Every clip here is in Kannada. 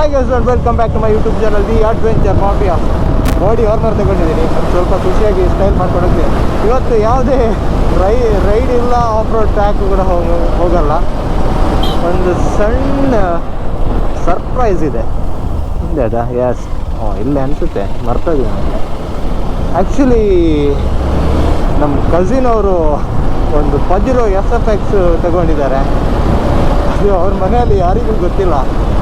Hi guys and welcome back to my YouTube channel the adventure mafia. Body armour ತಗೊಂಡಿದ್ದೀನಿ, ಅದು ಸ್ವಲ್ಪ ಖುಷಿಯಾಗಿ ಸ್ಟೈಲ್ ಮಾಡ್ಕೊಂಡು ಹೋಗ್ತೀನಿ. ಇವತ್ತು ಯಾವುದೇ ರೈಡ್ ಇಲ್ಲ, ಆಫ್ ರೋಡ್ ಟ್ರ್ಯಾಕ್ ಕೂಡ ಹೋಗಲ್ಲ. ಒಂದು ಸಣ್ಣ ಸರ್ಪ್ರೈಸ್ ಇದೆ ಹಿಂದೆ. ಅದ ಎಸ್ ಇಲ್ಲೇ ಅನಿಸುತ್ತೆ, ಮರ್ತೋಗಿದೆ ನನಗೆ. ಆ್ಯಕ್ಚುಲಿ ನಮ್ಮ ಕಸಿನ್ ಅವರು ಒಂದು ಪಜಿರೋ SFX ತಗೊಂಡಿದ್ದಾರೆ. ಅದು ಅವ್ರ ಮನೆಯಲ್ಲಿ ಯಾರಿಗೂ ಗೊತ್ತಿಲ್ಲ,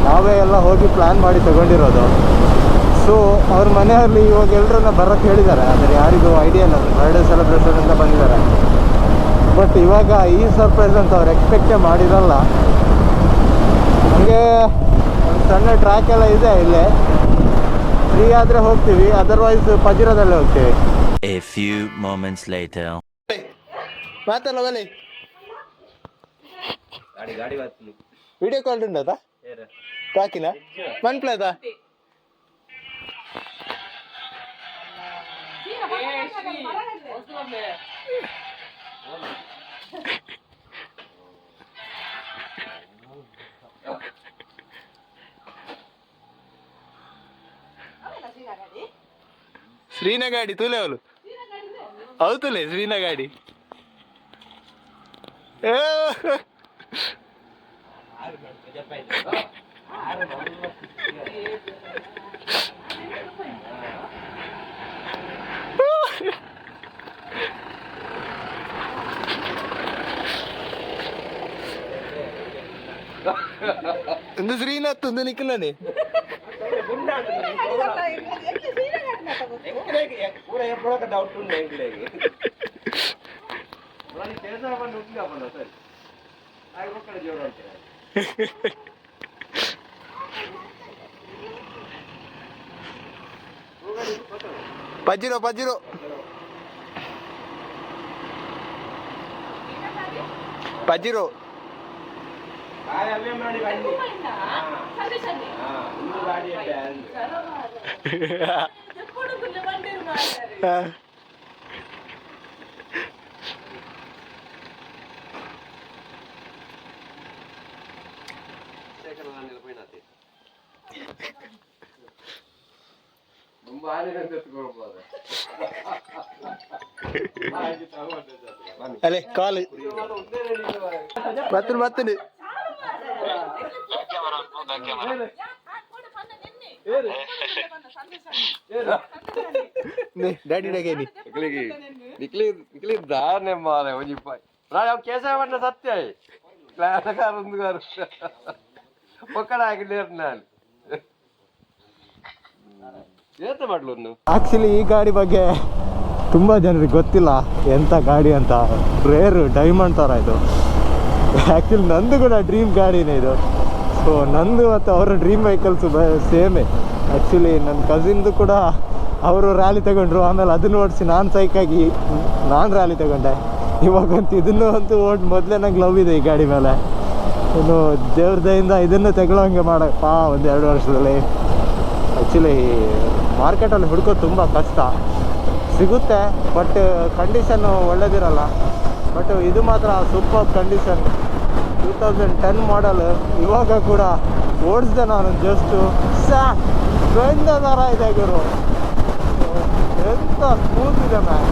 ನಾವೇ ಎಲ್ಲ ಹೋಗಿ ಪ್ಲ್ಯಾನ್ ಮಾಡಿ ತಗೊಂಡಿರೋದು. ಸೊ ಅವ್ರ ಮನೆಯಲ್ಲಿ ಇವಾಗ ಎಲ್ಲರನ್ನ ಬರೋಕ್ಕೆ ಹೇಳಿದ್ದಾರೆ, ಆದರೆ ಯಾರಿಗೂ ಐಡಿಯಾ ಇಲ್ಲ. ಬರ್ಡೇ ಸೆಲೆಬ್ರೇಷನ್ ಅಂತ ಬಂದಿದ್ದಾರೆ. ಬಟ್ ಇವಾಗ ಈ ಸರ್ಪ್ರೈಸ್ ಅಂತ ಅವ್ರು ಎಕ್ಸ್ಪೆಕ್ಟೇ ಮಾಡಿರಲ್ಲ. ಹಾಗೆ ಒಂದು ಸಣ್ಣ ಟ್ರ್ಯಾಕ್ ಎಲ್ಲ ಇದೆ ಇಲ್ಲೇ, ಫ್ರೀ ಆದರೆ ಹೋಗ್ತೀವಿ, ಅದರ್ವೈಸ್ ಪಜಿರೋದಲ್ಲೇ ಹೋಗ್ತೀವಿ. A few moments later. ಮಾತಲ್ಲ ಬಲಿ ಗಾಡಿ ಬರ್ತೀನಿ. ವಿಡಿಯೋ ಕಾಲ್ ಉಂಟಾ ಕಾಕಿನ ಮನ್ಪ್ಲೇದ ಶ್ರೀನ ಗಾಡಿ ತುಲೆ ಅವಳು ಹೌದುಲೆ ಶ್ರೀನ ಗಾಡಿ. ಒಂದು ಶ್ರೀನಾಥ್ ಒಂದು ನಿಖಲನೆ ಡೌಟ್ ಉಂಟು. ಪಜಿರೋ ಪಜಿರೋ ಪಜಿರೋ ಅಲ್ಲೇ ಕಾಲು ಬತ್ತಲು ಬತ್ತಲು ಡ್ಯಾಡಿ ಡಗೇನಿ ನಿಕ್ಲಿ ದಾನೆ ಮಾರೆ ಒಂಜಿ ಪಾಯ್ ರಾಯ ಕೇಸವನ್ನ ಸತ್ಯ ಕ್ಲಾಸಕಾರೊಂದು ಗಾರು ಒಕ್ಕಡ ಆಗಿಲ್ಲೇರು ನಾನು ಏತ ಮಾಡ್ಲು. ಆ್ಯಕ್ಚುಲಿ ಈ ಗಾಡಿ ಬಗ್ಗೆ ತುಂಬ ಜನರಿಗೆ ಗೊತ್ತಿಲ್ಲ ಎಂಥ ಗಾಡಿ ಅಂತ. ರೇರ್ ಡೈಮಂಡ್ ಥರ ಇದು. ಆ್ಯಕ್ಚುಲಿ ನಂದು ಕೂಡ ಡ್ರೀಮ್ ಗಾಡಿನೇ ಇದು. ಸೊ ನಂದು ಮತ್ತು ಅವರ ಡ್ರೀಮ್ ವೆಹಿಕಲ್ಸು ಸೇಮೇ. ಆ್ಯಕ್ಚುಲಿ ನನ್ನ ಕಸಿನ್ದು ಕೂಡ ಅವರು ರ್ಯಾಲಿ ತಗೊಂಡ್ರು, ಆಮೇಲೆ ಅದನ್ನು ಓಡಿಸಿ ನಾನು ಸೈಕಾಗಿ ನಾನು ರ್ಯಾಲಿ ತಗೊಂಡೆ. ಇವಾಗಂತೂ ಇದನ್ನು ಅಂತೂ ಮೊದಲೇ ನಂಗೆ ಲವ್ ಇದೆ ಈ ಗಾಡಿ ಮೇಲೆ. ಇನ್ನು ದೇವ್ರ ದಯಿಂದ ಇದನ್ನು ತಗೊಳ್ಳೋಂಗೆ ಮಾಡಪ್ಪ ಒಂದು 2 ವರ್ಷದಲ್ಲಿ. ಆ್ಯಕ್ಚುಲಿ ಮಾರ್ಕೆಟಲ್ಲಿ ಹುಡ್ಕೋದು ತುಂಬ ಕಷ್ಟ, ಸಿಗುತ್ತೆ ಬಟ್ ಕಂಡೀಷನ್ನು ಒಳ್ಳೇದಿರಲ್ಲ. ಬಟ್ ಇದು ಮಾತ್ರ ಸೂಪರ್ ಕಂಡೀಷನ್. 2010 ಮಾಡಲ್. ಇವಾಗ ಕೂಡ ಓಡಿಸ್ದೆ ನಾನು, ಜಸ್ಟು ಬೆಂದ ಥರ ಇದೆ ಗುರು, ಎಂತ ಸ್ಮೂತ್ ಇದೆ ಮ್ಯಾಮ್.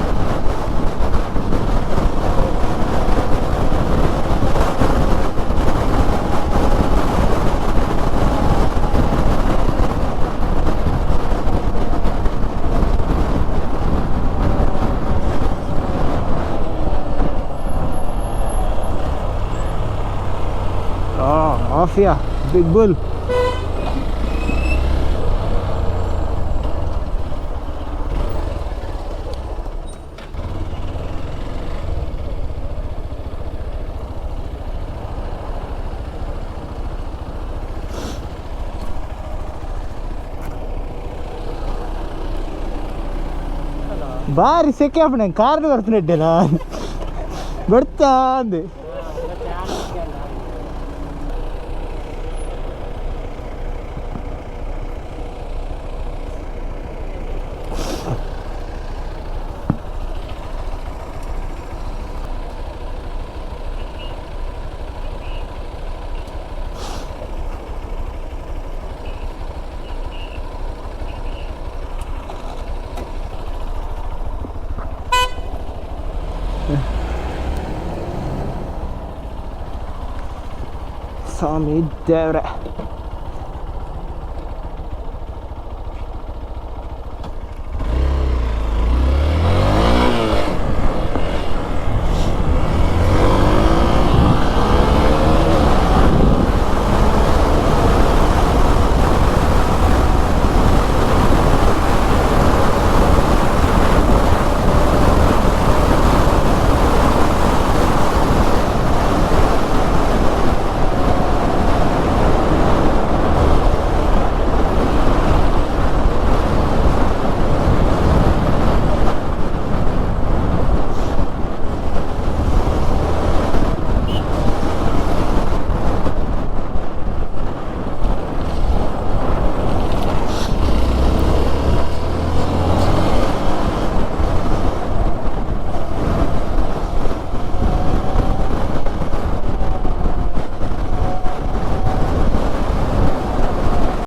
Mafia, Big Bull. ಬಾರಿ ಸೆಕೆ ಅಪ್ಪಣೆ ಕಾರ್ ಬರ್ತೀನಿ ನಾನು ಬರ್ತಾ ಅಂದೆ. ಸ್ವಾಮಿ ದೇವ್ರೆ.